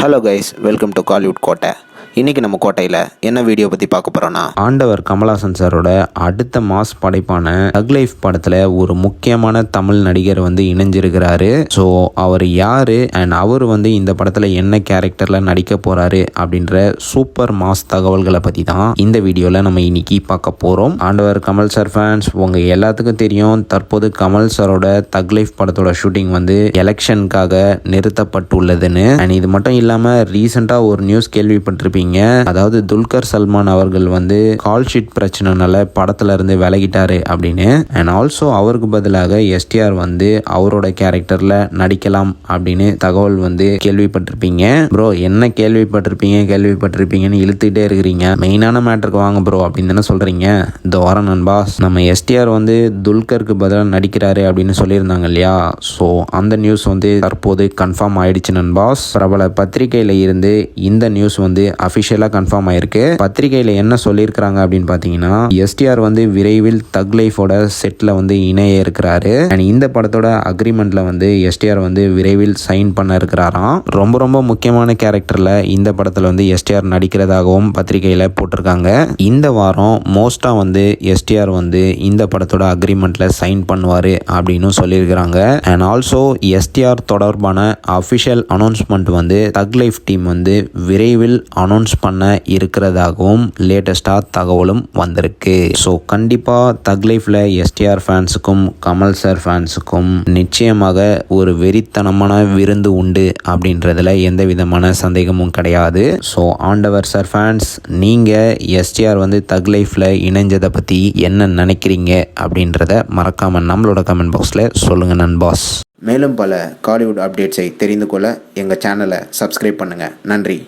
Hello guys, welcome to Kollywood கோட்டை. இன்றைக்கி நம்ம கோட்டையில் என்ன வீடியோ பற்றி பார்க்க போகிறோன்னா, ஆண்டவர் கமல்ஹாசன் சாரோட அடுத்த மாஸ் படைப்பான தக் லைஃப் படத்தில் ஒரு முக்கியமான தமிழ் நடிகர் இணைஞ்சிருக்கிறாரு. ஸோ அவர் யார் அண்ட் அவர் இந்த படத்தில் என்ன கேரக்டரில் நடிக்க போகிறாரு அப்படின்ற சூப்பர் மாஸ் தகவல்களை பற்றி தான் இந்த வீடியோவில் நம்ம இன்னைக்கு பார்க்க போகிறோம். ஆண்டவர் கமல் சார் ஃபேன்ஸ் உங்கள் எல்லாத்துக்கும் தெரியும், தற்போது கமல் சாரோட தக் லைஃப் படத்தோட ஷூட்டிங் எலெக்ஷனுக்காக நிறுத்தப்பட்டுள்ளதுன்னு. அண்ட் இது மட்டும் இல்லாமல் ரீசெண்டாக ஒரு நியூஸ் கேள்விப்பட்டிருப்பீங்க. அதாவது துல்கர் சல்மான் அவர்கள் கால் ஷீட் பிரச்சனைனால படத்துல இருந்து விலகிட்டாரு அப்படின்னு. அண்ட் ஆல்சோ அவருக்கு பதிலாக எஸ்டிஆர் அவரோட கேரக்டர்ல நடிக்கலாம் அப்படின்னு தகவல் கேள்விப்பட்டிருப்பீங்க. ப்ரோ என்ன கேள்விப்பட்டிருப்பீங்கன்னு இழுத்துக்கிட்டே இருக்கிறீங்க, மெயினான மேட்டருக்கு வாங்க ப்ரோ அப்படின்னு தானே சொல்றீங்க. இந்த வாரம் நண்பாஸ் நம்ம எஸ்டிஆர் துல்கருக்கு பதிலாக நடிக்கிறாரு அப்படின்னு சொல்லியிருந்தாங்க இல்லையா. ஸோ அந்த நியூஸ் தற்போது கன்ஃபார்ம் ஆயிடுச்சு நண்பாஸ். பிரபல பத்திரிகையில இருந்து இந்த நியூஸ் அஃபிஷியலாக கன்ஃபார்ம் ஆயிருக்கு. பத்திரிகையில் என்ன சொல்லியிருக்கிறாங்க அப்படின்னு பார்த்தீங்கன்னா, எஸ்டிஆர் விரைவில் தக் லைஃபோட செட்டில் இணைய இருக்கிறாரு. அண்ட் இந்த படத்தோட அக்ரிமெண்ட்ல எஸ்டிஆர் விரைவில் சைன் பண்ண இருக்கிறாராம். ரொம்ப ரொம்ப முக்கியமான கேரக்டர்ல இந்த படத்தில் எஸ்டிஆர் நடிக்கிறதாகவும் பத்திரிகையில் போட்டிருக்காங்க. இந்த வாரம் மோஸ்டா எஸ்டிஆர் இந்த படத்தோட அக்ரிமெண்ட்ல சைன் பண்ணுவாரு அப்படின்னு சொல்லியிருக்கிறாங்க. அண்ட் ஆல்சோ எஸ்டிஆர் தொடர்பான அஃபிஷியல் அனௌன்ஸ்மெண்ட் தக் லைஃப் டீம் விரைவில் அனௌன்ஸ் பண்ண இருக்கிறதாகவும் லேட்டஸ்டாக தகவலும் வந்திருக்கு. ஸோ கண்டிப்பாக தக் லைஃப்ல எஸ்டிஆர் ஃபேன்ஸுக்கும் கமல் சார் ஃபேன்ஸுக்கும் நிச்சயமாக ஒரு வெறித்தனமான விருந்து உண்டு அப்படின்றதுல எந்த விதமான சந்தேகமும் கிடையாது. ஸோ ஆண்டவர் சார் ஃபேன்ஸ், நீங்கள் எஸ்டிஆர் தக் லைஃப்ல இணைஞ்சதை பற்றி என்ன நினைக்கிறீங்க அப்படின்றத மறக்காமல் நம்மளோட கமெண்ட் பாக்ஸில் சொல்லுங்கள் நண்பாஸ். மேலும் பல காலிவுட் அப்டேட்ஸை தெரிந்து கொள்ள எங்கள் சேனலை சப்ஸ்கிரைப் பண்ணுங்கள். நன்றி.